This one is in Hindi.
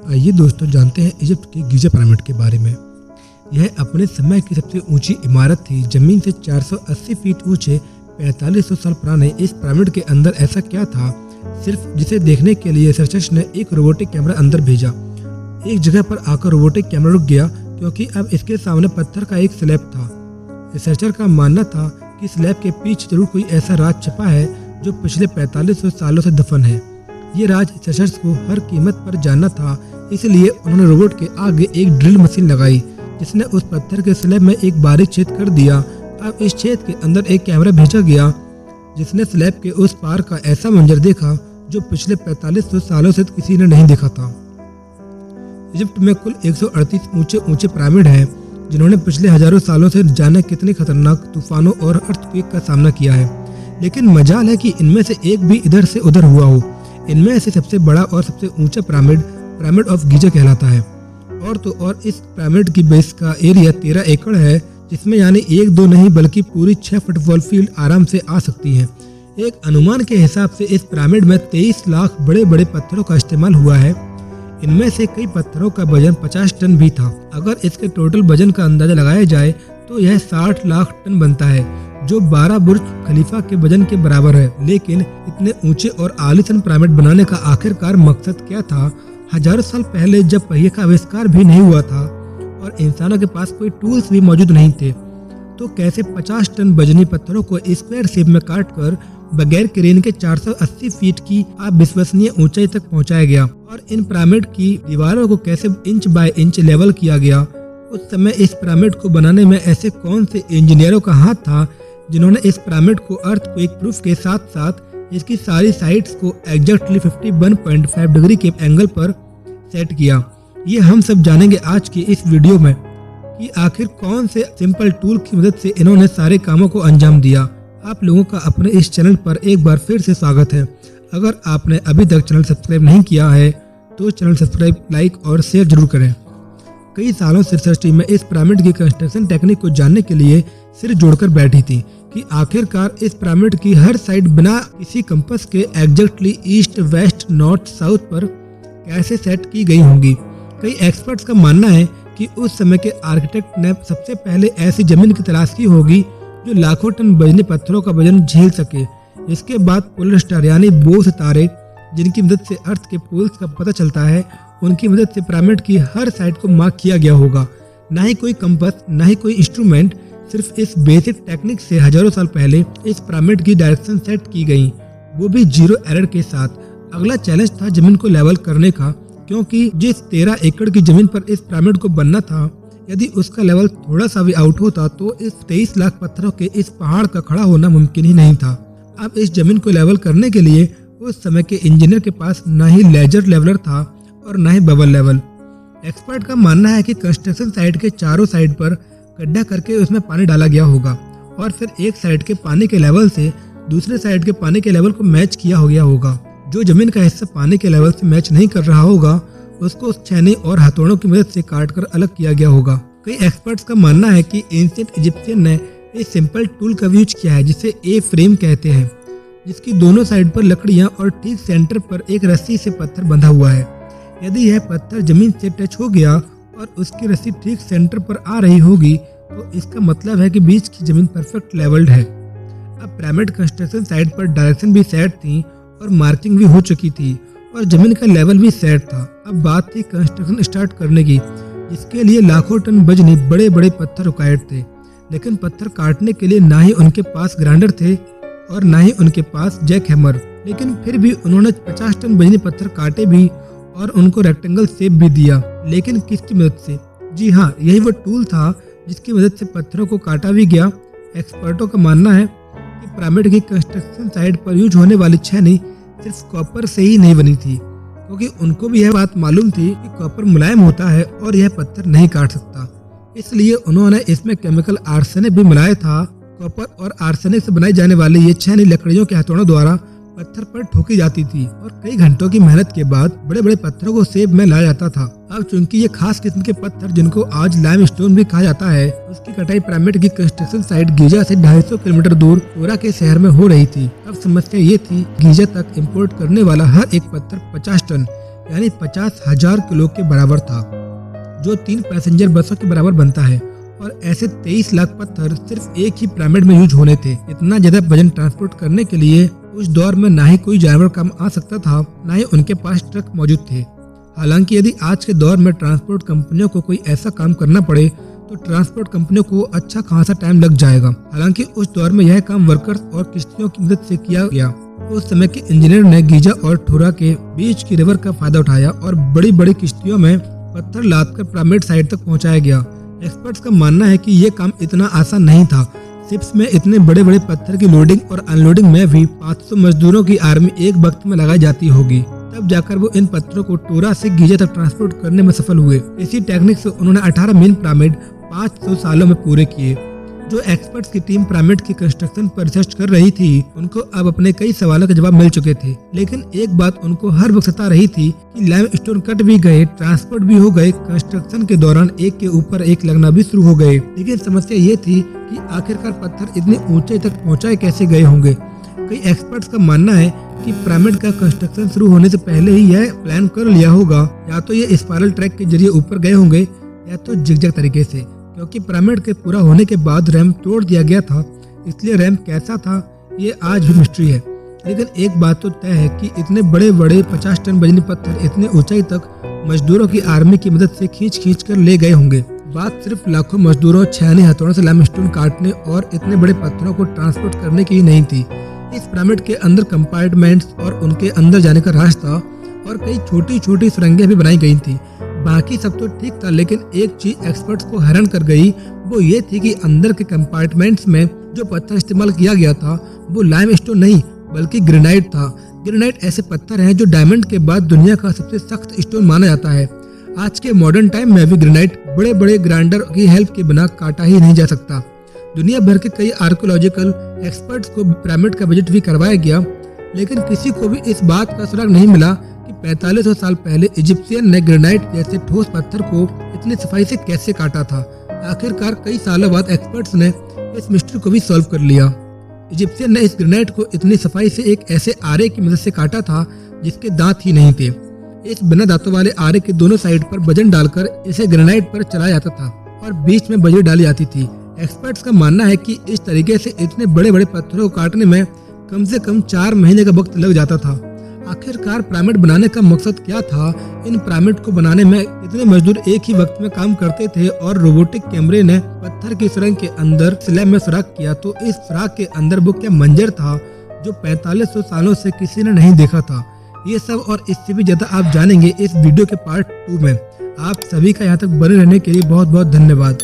आइए दोस्तों जानते हैं इजिप्ट के गीज़ा पिरामिड के बारे में। यह अपने समय की सबसे ऊंची इमारत थी। जमीन से 480 फीट ऊंचे 4500 साल पुराने इस पिरामिड के अंदर ऐसा क्या था, सिर्फ जिसे देखने के लिए रिसर्चर्स ने एक रोबोटिक कैमरा अंदर भेजा। एक जगह पर आकर रोबोटिक कैमरा रुक गया क्योंकि अब इसके सामने पत्थर का एक स्लैब था। रिसर्चर का मानना था कि स्लैब के पीछे जरूर कोई ऐसा राज छिपा है जो पिछले 4500 सालों से दफन है। ये राज रिसर्चर्स को हर कीमत पर जानना था, इसलिए उन्होंने रोबोट के आगे एक ड्रिल मशीन लगाई जिसने उस पत्थर के स्लैब में एक बारीक छेद कर दिया। अब इस छेद के अंदर एक कैमरा भेजा गया जिसने स्लैब के उस पार का ऐसा मंजर देखा जो पिछले 4500 सालों से किसी ने नहीं देखा था। इजिप्ट में कुल 138 ऊंचे ऊंचे पिरामिड हैं जिन्होंने पिछले हजारों सालों से जाने कितने खतरनाक तूफानों और अर्थक्वेक का सामना किया है, लेकिन मजाल है कि इनमें से एक भी इधर से उधर हुआ हो। इनमें से सबसे बड़ा और सबसे ऊंचा पिरामिड ऑफ गीजा कहलाता है। और इस पिरामिड की बेस का एरिया 13 एकड़ है, जिसमें यानी 1-2 नहीं बल्कि पूरी 6 फुटबॉल फील्ड आराम से आ सकती है। एक अनुमान के हिसाब से इस पिरामिड में 23 लाख बड़े बड़े पत्थरों का इस्तेमाल हुआ है। इनमें से कई पत्थरों का वजन 50 टन भी था। अगर इसके टोटल वजन का अंदाजा लगाया जाए तो यह 60 लाख टन बनता है, जो 12 बुर्ज खलीफा के वजन के बराबर है। लेकिन इतने ऊंचे और आलीशान पिरामिड बनाने का आखिरकार मकसद क्या था? हजारों साल पहले जब पहिए का आविष्कार भी नहीं हुआ था और इंसानों के पास कोई टूल्स भी मौजूद नहीं थे, तो कैसे 50 टन वजनी पत्थरों को स्क्वायर शेप में काटकर बगैर क्रेन के 480 फीट की अविश्वसनीय ऊंचाई तक पहुंचाया गया? और इन पिरामिड की दीवारों को कैसे इंच बाय इंच लेवल किया गया? उस समय इस पिरामिड को बनाने में ऐसे कौन से इंजीनियरों का हाथ था जिन्होंने इस पिरामिड को अर्थक्वेक प्रूफ के साथ साथ इसकी सारी साइड्स को एग्जैक्टली 51.5 डिग्री के एंगल पर सेट किया? ये हम सब जानेंगे आज की इस वीडियो में कि आखिर कौन से सिंपल टूल की मदद से इन्होंने सारे कामों को अंजाम दिया। आप लोगों का अपने इस चैनल पर एक बार फिर से स्वागत है। अगर आपने अभी तक चैनल सब्सक्राइब नहीं किया है तो चैनल सब्सक्राइब, लाइक और शेयर जरूर करें। कई सालों से रिसर्च टीम में इस पिरामिड की कंस्ट्रक्शन टेक्निक को जानने के लिए सिर जोड़कर बैठी थी कि आखिरकार इस पिरामिड की हर साइड बिना किसी कंपास के exactly east, west, north, south पर कैसे सेट की गई होंगी। कई एक्सपर्ट्स का मानना है कि उस समय के आर्किटेक्ट ने सबसे पहले ऐसी जमीन की तलाश की होगी जो लाखों टन वजनी पत्थरों का वजन झेल सके। इसके बाद पोलर स्टार यानी बो सितारे, जिनकी मदद से अर्थ के पोल्स का पता चलता है, उनकी मदद से पिरामिड की हर साइड को मार्क किया गया होगा। ना ही कोई कंपास, ना ही कोई इंस्ट्रूमेंट, सिर्फ इस बेसिक टेक्निक से हजारों साल पहले इस पिरामिड की डायरेक्शन सेट की गई, वो भी 0 एरर के साथ। अगला चैलेंज था जमीन को लेवल करने का, क्योंकि जिस 13 एकड़ की जमीन पर इस पिरामिड को बनना था, यदि उसका लेवल थोड़ा सा भी आउट होता तो इस 23 लाख पत्थरों के इस पहाड़ का खड़ा होना मुमकिन ही नहीं था। अब इस जमीन को लेवल करने के लिए उस समय के इंजीनियर के पास ना ही लेजर लेवलर था और ना ही बबल लेवल। एक्सपर्ट का मानना है कि कंस्ट्रक्शन साइट के चारों साइड पर गड्ढा करके उसमें पानी डाला गया होगा और फिर एक साइड के पानी के लेवल से दूसरे साइड के पानी के लेवल को मैच किया गया होगा। जो जमीन का हिस्सा पानी के लेवल से मैच नहीं कर रहा होगा उसको छेनी और हथौड़ों की मदद से काटकर अलग किया गया होगा। कई एक्सपर्ट्स का मानना है कि एंशिएंट इजिप्शियन ने एक सिंपल टूल का यूज किया है जिसे ए फ्रेम कहते हैं, जिसकी दोनों साइड पर लकड़ियां और ठीक सेंटर पर एक रस्सी से पत्थर बंधा हुआ है। यदि यह पत्थर जमीन से टच हो गया और उसकी रस्सी ठीक सेंटर पर आ रही होगी तो इसका मतलब है कि बीच की जमीन परफेक्ट लेवल्ड है। अब पिरामिड कंस्ट्रक्शन साइट पर डायरेक्शन भी सेट थी और मार्किंग भी हो चुकी थी और जमीन का लेवल भी सेट था। अब बात थी कंस्ट्रक्शन स्टार्ट करने की, जिसके लिए लाखों टन वजनी बड़े बड़े पत्थर रिक्वायर्ड थे। लेकिन पत्थर काटने के लिए ना ही उनके पास ग्राइंडर थे और ना ही उनके पास जैक हैमर, लेकिन फिर भी उन्होंने 50 टन वजनी पत्थर काटे भी और उनको रेक्टेंगल शेप भी दिया। लेकिन किसकी मदद से? जी हाँ, यही वो टूल था जिसकी मदद से पत्थरों को काटा भी गया। एक्सपर्टों का मानना है कि पिरामिड की कंस्ट्रक्शन साइट पर यूज होने वाली छेनी सिर्फ कॉपर से ही नहीं बनी थी, क्योंकि उनको भी यह बात मालूम थी कि कॉपर मुलायम होता है और यह पत्थर नहीं काट सकता। इसलिए उन्होंने इसमें केमिकल आर्सेनिक भी मिलाया था। कॉपर और आर्सेनिक से बनाई जाने वाली ये छेनी लकड़ियों के हथौड़ों द्वारा पत्थर पर ठोकी जाती थी और कई घंटों की मेहनत के बाद बड़े बड़े पत्थरों को शेप में लाया जाता था। अब चूंकि ये खास किस्म के पत्थर, जिनको आज लाइमस्टोन भी कहा जाता है, उसकी कटाई पिरामिड की कंस्ट्रक्शन साइट गीजा से 250 किलोमीटर दूर कोरा के शहर में हो रही थी। अब समस्या ये थी, गीजा तक इंपोर्ट करने वाला हर एक पत्थर 50 टन यानी 50,000 किलो के बराबर था, जो 3 पैसेंजर बसों के बराबर बनता है। और ऐसे 23 लाख पत्थर सिर्फ एक ही पिरामिड में यूज होने थे। इतना ज्यादा वजन ट्रांसपोर्ट करने के लिए उस दौर में ना ही कोई जानवर काम आ सकता था, ना ही उनके पास ट्रक मौजूद थे। हालांकि यदि आज के दौर में ट्रांसपोर्ट कंपनियों को कोई ऐसा काम करना पड़े तो ट्रांसपोर्ट कंपनियों को अच्छा खासा टाइम लग जाएगा। हालांकि उस दौर में यह काम वर्कर्स और किश्तियों की मदद से किया गया। उस समय के इंजीनियर ने गीजा और ठोरा के बीच की रिवर का फायदा उठाया और बड़ी बड़ी किश्तियों में पत्थर लादकर पिरामिड साइड तक पहुंचाया गया। एक्सपर्ट्स का मानना है कि ये काम इतना आसान नहीं था। शिप्स में इतने बड़े बड़े पत्थर की लोडिंग और अनलोडिंग में भी 500 मजदूरों की आर्मी एक वक्त में लगाई जाती होगी। तब जाकर वो इन पत्थरों को टोरा से गीजा तक ट्रांसपोर्ट करने में सफल हुए। इसी टेक्निक से उन्होंने 18 मेन पिरामिड 500 सालों में पूरे किए। जो एक्सपर्ट्स की टीम पिरामिड की कंस्ट्रक्शन पर रिसर्च कर रही थी, उनको अब अपने कई सवालों के जवाब मिल चुके थे। लेकिन एक बात उनको हर वक्त सता रही थी कि लाइम स्टोन कट भी गए, ट्रांसपोर्ट भी हो गए, कंस्ट्रक्शन के दौरान एक के ऊपर एक लगना भी शुरू हो गए। लेकिन समस्या ये थी कि आखिरकार पत्थर इतनी ऊंचाई तक पहुंचाए कैसे गए होंगे। कई एक्सपर्ट्स का मानना है कि पिरामिड का कंस्ट्रक्शन शुरू होने से पहले ही यह प्लान कर लिया होगा। या तो ये स्पाइरल ट्रैक के जरिए ऊपर गए होंगे या तो जिगजैग तरीके से, क्योंकि पिरामिड के पूरा होने के बाद रैंप तोड़ दिया गया था। इसलिए रैंप कैसा था ये आज भी मिस्ट्री है। लेकिन एक बात तो तय है कि इतने बड़े बड़े 50 टन वजनी पत्थर इतने ऊंचाई तक मजदूरों की आर्मी की मदद से खींच कर ले गए होंगे। बात सिर्फ लाखों मजदूरों छेनी हथौड़ों से लाइमस्टोन काटने और इतने बड़े पत्थरों को ट्रांसपोर्ट करने की ही नहीं थी। इस पिरामिड के अंदर कंपार्टमेंट्स और उनके अंदर जाने का रास्ता और कई छोटी छोटी सुरंगें भी बनाई गई थी। बाकी सब तो ठीक था, लेकिन एक चीज एक्सपर्ट्स को हैरान कर गई, वो ये थी कि अंदर के कंपार्टमेंट्स में जो पत्थर इस्तेमाल किया गया था वो लाइमस्टोन नहीं बल्कि ग्रेनाइट था। ग्रेनाइट ऐसे पत्थर हैं जो डायमंड के बाद दुनिया का सबसे सख्त स्टोन माना जाता है। आज के मॉडर्न टाइम में भी ग्रेनाइट बड़े बड़े ग्राइंडर की हेल्प के बिना काटा ही नहीं जा सकता। दुनिया भर के कई आर्कियोलॉजिकल एक्सपर्ट्स को पिरामिड का विजिट भी करवाया गया, लेकिन किसी को भी इस बात का सुराग नहीं मिला कि 4500 साल पहले इजिप्शियन ने ग्रेनाइट जैसे ठोस पत्थर को इतनी सफाई से कैसे काटा था। आखिरकार कई सालों बाद एक्सपर्ट्स ने इस मिस्ट्री को भी सॉल्व कर लिया। इजिप्शियन ने इस ग्रेनाइट को इतनी सफाई से एक ऐसे आरे की मदद से काटा था जिसके दांत ही नहीं थे। इस बिना दांतों वाले आरे के दोनों साइड पर वजन डालकर इसे ग्रेनाइट पर चलाया जाता था और बीच में बजरी डाली जाती थी। एक्सपर्ट्स का मानना है कि इस तरीके से इतने बड़े बड़े पत्थरों को काटने में कम से कम 4 महीने का वक्त लग जाता था। आखिरकार पिरामिड बनाने का मकसद क्या था? इन पिरामिड को बनाने में इतने मजदूर एक ही वक्त में काम करते थे और रोबोटिक कैमरे ने पत्थर की सुरंग के अंदर स्लैब में सुराख किया, तो इस सुराख के अंदर वो क्या मंजर था जो 4500 सालों से किसी ने नहीं देखा था। ये सब और इससे भी ज्यादा आप जानेंगे इस वीडियो के पार्ट 2 में। आप सभी का यहाँ तक बने रहने के लिए बहुत बहुत धन्यवाद।